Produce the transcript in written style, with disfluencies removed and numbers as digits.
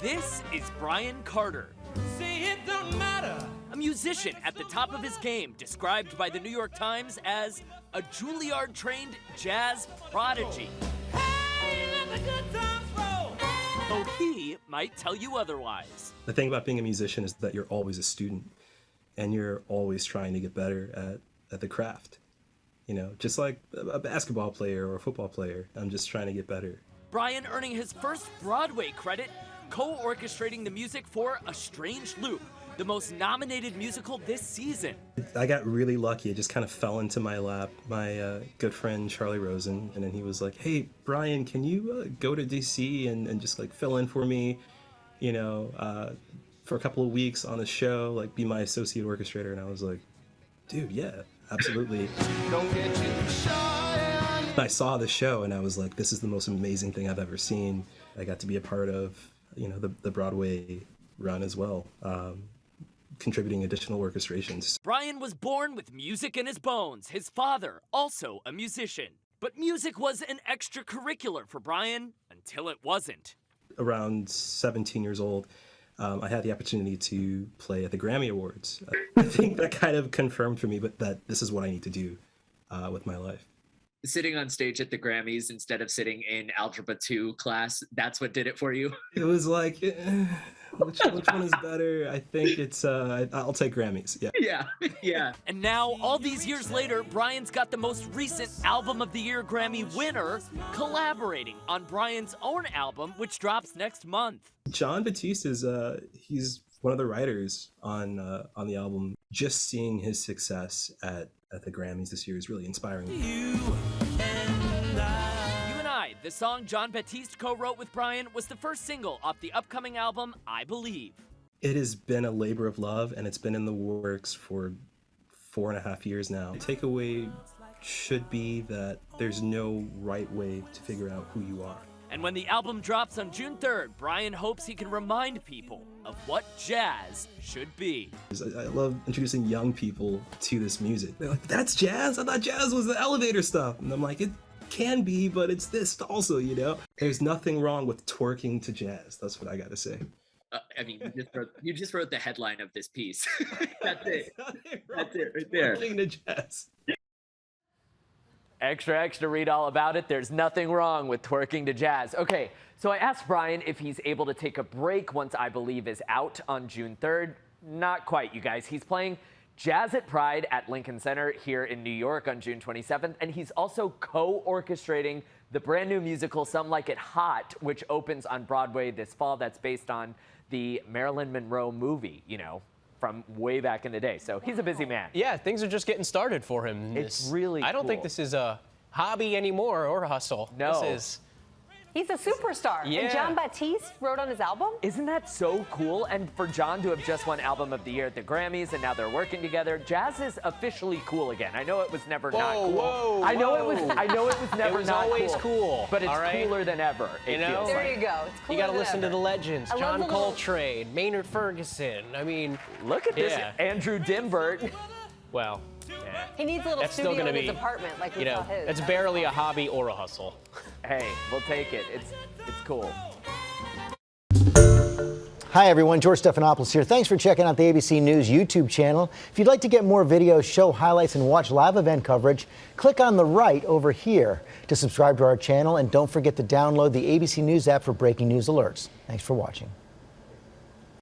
This is Bryan Carter. See, it don't matter. A musician at the top of his game, described by the New York Times as a Juilliard-trained jazz prodigy. Hey, let the good times roll. Though he might tell you otherwise. The thing about being a musician is that you're always a student, and you're always trying to get better at the craft. You know, just like a basketball player or a football player, I'm just trying to get better. Bryan earning his first Broadway credit, co-orchestrating the music for A Strange Loop, the most nominated musical this season. I got really lucky. It just kind of fell into my lap. My good friend Charlie Rosen, and then he was like, "Hey, Bryan, can you go to DC and just like fill in for me, you know, for a couple of weeks on the show, like be my associate orchestrator?" And I was like, "Dude, yeah, absolutely." Don't get too shy. I saw the show and I was like, this is the most amazing thing I've ever seen. I got to be a part of, you know, the Broadway run as well, contributing additional orchestrations. Bryan was born with music in his bones, his father also a musician. But music was an extracurricular for Bryan until it wasn't. Around 17 years old, I had the opportunity to play at the Grammy Awards. I think that kind of confirmed for me that this is what I need to do with my life. Sitting on stage at the Grammys instead of sitting in Algebra 2 class, that's what did it for you? It was like, which one is better? I think it's, I'll take Grammys, yeah. Yeah. And now, all these years later, Bryan's got the most recent Album of the Year Grammy winner collaborating on Bryan's own album, which drops next month. Jon Batiste is, he's one of the writers on the album. Just seeing his success at the Grammys this year is really inspiring. You and I, the song Jon Batiste co-wrote with Bryan, was the first single off the upcoming album, I Believe. It has been a labor of love, and it's been in the works for 4.5 years now. The takeaway should be that there's no right way to figure out who you are. And when the album drops on June 3rd, Bryan hopes he can remind people of what jazz should be. I love introducing young people to this music. They're like, that's jazz? I thought jazz was the elevator stuff. And I'm like, it can be, but it's this also, you know? There's nothing wrong with twerking to jazz. That's what I gotta say. I mean, you just wrote the headline of this piece. That's it. That's it right there. Twerking to jazz. Extra, read all about it. There's nothing wrong with twerking to jazz. Okay, so I asked Bryan if he's able to take a break once I Believe is out on June 3rd. Not quite, you guys. He's playing Jazz at Pride at Lincoln Center here in New York on June 27th, and he's also co-orchestrating the brand new musical Some Like It Hot, which opens on Broadway this fall. That's based on the Marilyn Monroe movie, you know, from way back in the day. So he's a busy man. Yeah, things are just getting started for him. It's really I don't cool. think this is a hobby anymore or a hustle. No. This is... He's a superstar. Yeah. And Jon Batiste wrote on his album? Isn't that so cool? And for Jon to have just won Album of the Year at the Grammys and now they're working together, jazz is officially cool again. I know it was never not cool. I know it was never not always cool. But it's all right? cooler than ever. You know? Feels There like. you go. It's cooler You got to than listen to ever. the legends. I love John the little- Coltrane, Maynard Ferguson. I mean, Look at this, Yeah. Andrew Dimbert. well, yeah. He needs a little That's still studio going to in his be, apartment like we you know, saw his. that's barely a hobby or a hustle. Hey, we'll take it. It's cool. Hi everyone, George Stephanopoulos here. Thanks for checking out the ABC News YouTube channel. If you'd like to get more videos, show highlights, and watch live event coverage, click on the right over here to subscribe to our channel, and don't forget to download the ABC News app for breaking news alerts. Thanks for watching.